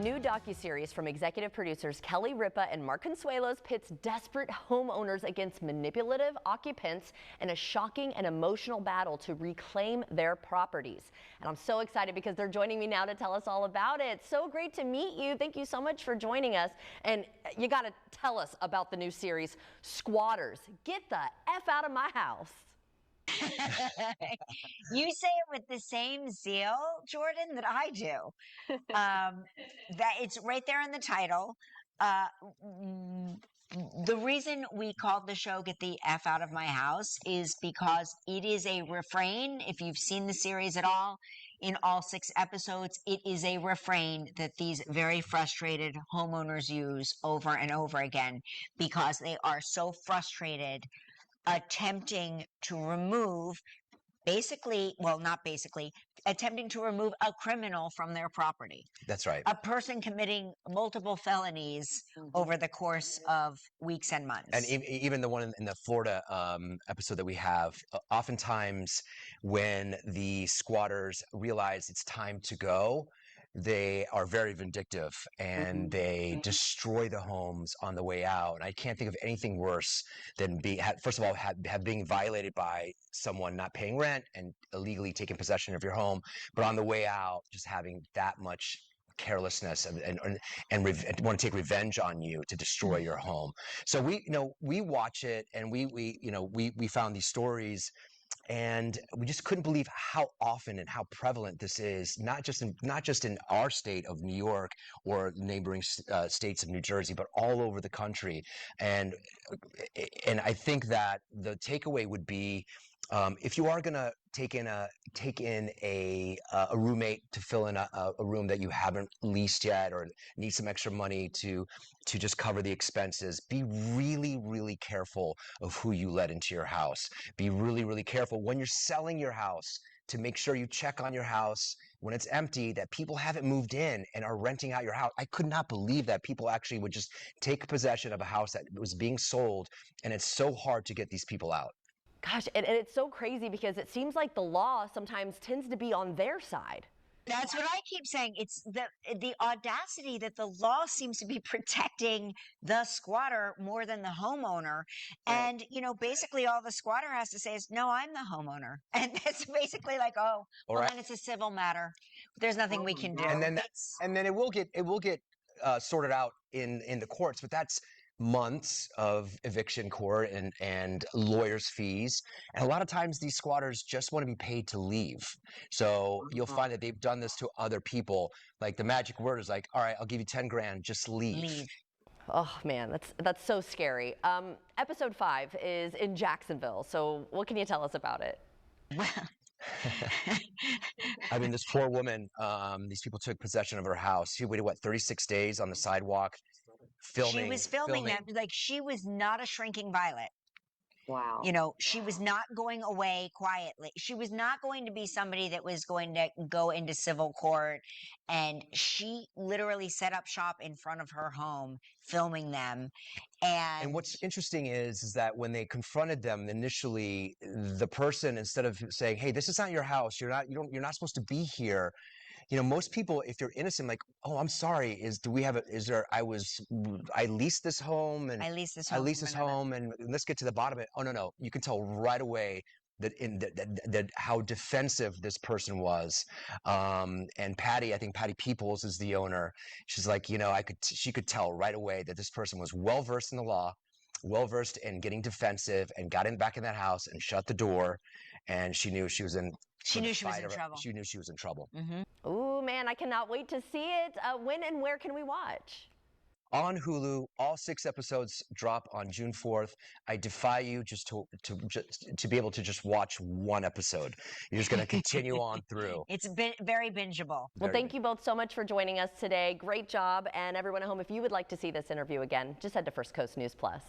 New docuseries from executive producers Kelly Ripa and Mark Consuelos pits desperate homeowners against manipulative occupants in a shocking and emotional battle to reclaim their properties. And I'm so excited because they're joining me now to tell us all about it. So great to meet you. Thank you so much for joining us. And you got to tell us about the new series, Squatters. Get the F out of my house. You say it with the same zeal, Jordan, that I do. That it's right there in the title. Uh, the reason we called the show "Get the F Out of My House" is because it is a refrain. If you've seen the series at all, in all 6 episodes, it is a refrain that these very frustrated homeowners use over and over again because they are so frustrated attempting to remove attempting to remove a criminal from their property. That's right. A person committing multiple felonies over the course of weeks and months. And even the one in the Florida episode that we have, oftentimes when the squatters realize it's time to go, they are very vindictive and they destroy the homes on the way out. And I can't think of anything worse than first of all, being violated by someone not paying rent and illegally taking possession of your home, but on the way out, just having that much carelessness and want to take revenge on you to destroy your home. So we watch it and we found these stories. And we just couldn't believe how often and how prevalent this is, not just in our state of New York or neighboring states of New Jersey, but all over the country. And I think that the takeaway would be, if you are going to take in a roommate to fill in a room that you haven't leased yet, or need some extra money to just cover the expenses, be really, really careful of who you let into your house. Be really, really careful when you're selling your house to make sure you check on your house when it's empty, that people haven't moved in and are renting out your house. I could not believe that people actually would just take possession of a house that was being sold, and it's so hard to get these people out. Gosh, and it's so crazy because it seems like the law sometimes tends to be on their side. That's what I keep saying. It's the audacity that the law seems to be protecting the squatter more than the homeowner. Right. And, basically all the squatter has to say is, no, I'm the homeowner. And that's basically like, oh, well, then it's a civil matter. There's nothing we can do. And then it will get sorted out in the courts, but that's months of eviction court and lawyers' fees. And a lot of times these squatters just want to be paid to leave. So you'll find that they've done this to other people. Like the magic word is like, all right, I'll give you 10 grand, just leave. Oh man, that's so scary. Episode 5 is in Jacksonville. So what can you tell us about it? Well, I mean, this poor woman, these people took possession of her house. She waited, 36 days on the sidewalk filming. She was filming them. Like, she was not a shrinking violet. Wow. She was not going away quietly. She was not going to be somebody that was going to go into civil court. And she literally set up shop in front of her home, filming them. And what's interesting is that when they confronted them initially, the person, instead of saying, "Hey, this is not your house. You're not supposed to be here." Most people, if you're innocent, like, "Oh, I'm sorry. I leased this home and I leased this home and let's get to the bottom of it." Oh, no. You can tell right away that how defensive this person was. And Patty, I think Patty Peoples is the owner. She's like, she could tell right away that this person was well versed in the law, well versed in getting defensive, and got back in that house and shut the door. And she knew she was in. She knew she was in trouble. She knew she was in trouble. Ooh, man, I cannot wait to see it. When and where can we watch? On Hulu, all 6 episodes drop on June 4th. I defy you just to be able to just watch one episode. You're just going to continue on through. It's very bingeable. Well, thank you both so much for joining us today. Great job. And everyone at home, if you would like to see this interview again, just head to First Coast News Plus.